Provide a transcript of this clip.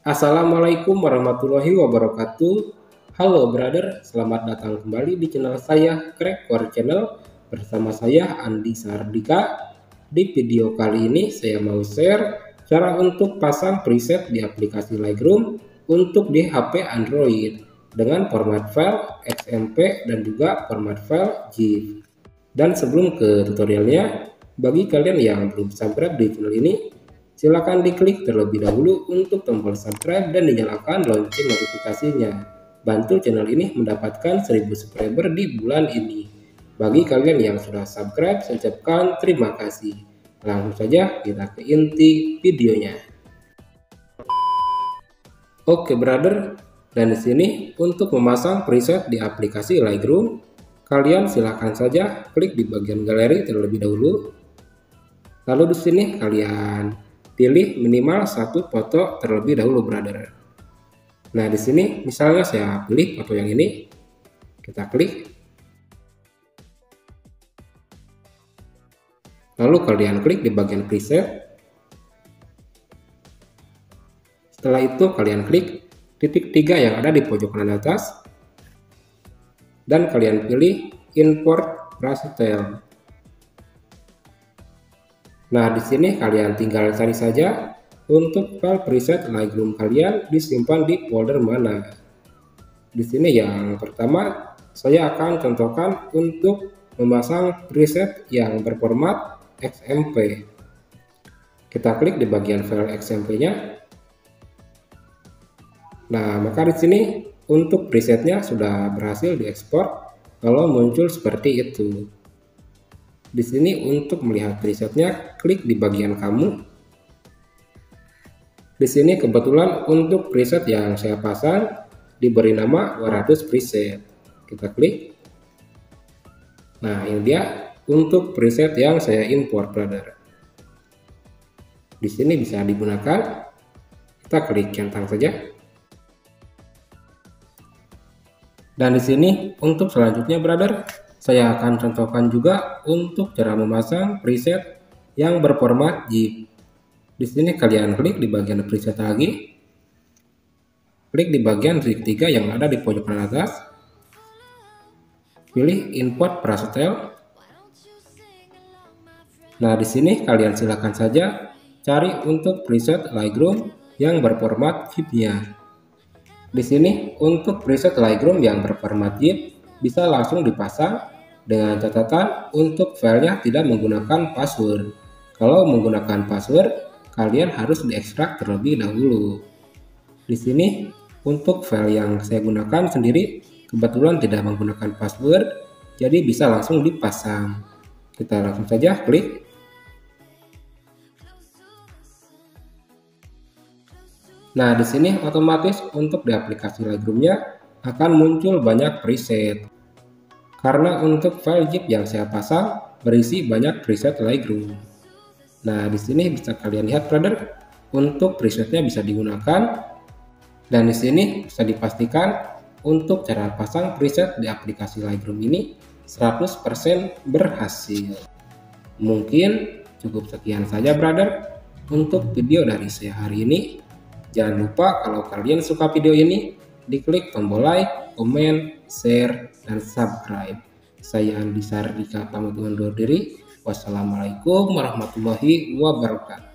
Assalamualaikum warahmatullahi wabarakatuh. Halo brother, selamat datang kembali di channel saya Crackcore Channel. Bersama saya Andi Sardika. Di video kali ini saya mau share cara untuk pasang preset di aplikasi Lightroom untuk di HP Android dengan format file XMP dan juga format file GIF. Dan sebelum ke tutorialnya, bagi kalian yang belum subscribe di channel ini, silakan diklik terlebih dahulu untuk tombol subscribe dan dinyalakan lonceng notifikasinya. Bantu channel ini mendapatkan 1000 subscriber di bulan ini. Bagi kalian yang sudah subscribe, saya ucapkan terima kasih. Langsung saja kita ke inti videonya. Oke brother, dan di sini untuk memasang preset di aplikasi Lightroom, kalian silahkan saja klik di bagian galeri terlebih dahulu. Lalu di sini kalian pilih minimal satu foto terlebih dahulu brother. Nah di sini misalnya saya pilih foto yang ini, kita klik. Lalu kalian klik di bagian preset. Setelah itu kalian klik titik 3 yang ada di pojok kanan atas. Dan kalian pilih import preset. Nah, di sini kalian tinggal cari saja untuk file preset Lightroom kalian disimpan di folder mana. Di sini yang pertama saya akan contohkan untuk memasang preset yang berformat XMP. Kita klik di bagian file XMP-nya. Nah, maka di sini untuk presetnya sudah berhasil diekspor kalau muncul seperti itu. Di sini untuk melihat presetnya, klik di bagian kamu. Di sini kebetulan untuk preset yang saya pasang diberi nama 200 preset. Kita klik. Nah, ini dia untuk preset yang saya import, brother. Di sini bisa digunakan. Kita klik centang saja. Dan di sini untuk selanjutnya, brother, saya akan contohkan juga untuk cara memasang preset yang berformat GIF. Di sini kalian klik di bagian preset lagi. Klik di bagian titik 3 yang ada di pojok kanan atas. Pilih import preset. Nah, di sini kalian silakan saja cari untuk preset Lightroom yang berformat GIF-nya. Di sini untuk preset Lightroom yang berformat GIF bisa langsung dipasang dengan catatan untuk filenya tidak menggunakan password. Kalau menggunakan password, kalian harus diekstrak terlebih dahulu. Di sini untuk file yang saya gunakan sendiri kebetulan tidak menggunakan password, jadi bisa langsung dipasang. Kita langsung saja klik. Nah, di sini otomatis untuk di aplikasi Lightroom-nya akan muncul banyak preset. Karena untuk file GIF yang saya pasang berisi banyak preset Lightroom. Nah, di sini bisa kalian lihat, brother, untuk presetnya bisa digunakan. Dan di sini bisa dipastikan untuk cara pasang preset di aplikasi Lightroom ini 100% berhasil. Mungkin cukup sekian saja, brother, untuk video dari saya hari ini. Jangan lupa kalau kalian suka video ini, diklik tombol like, komen, share, dan subscribe. Saya Andi Sardika pamit undur diri. Wassalamualaikum warahmatullahi wabarakatuh.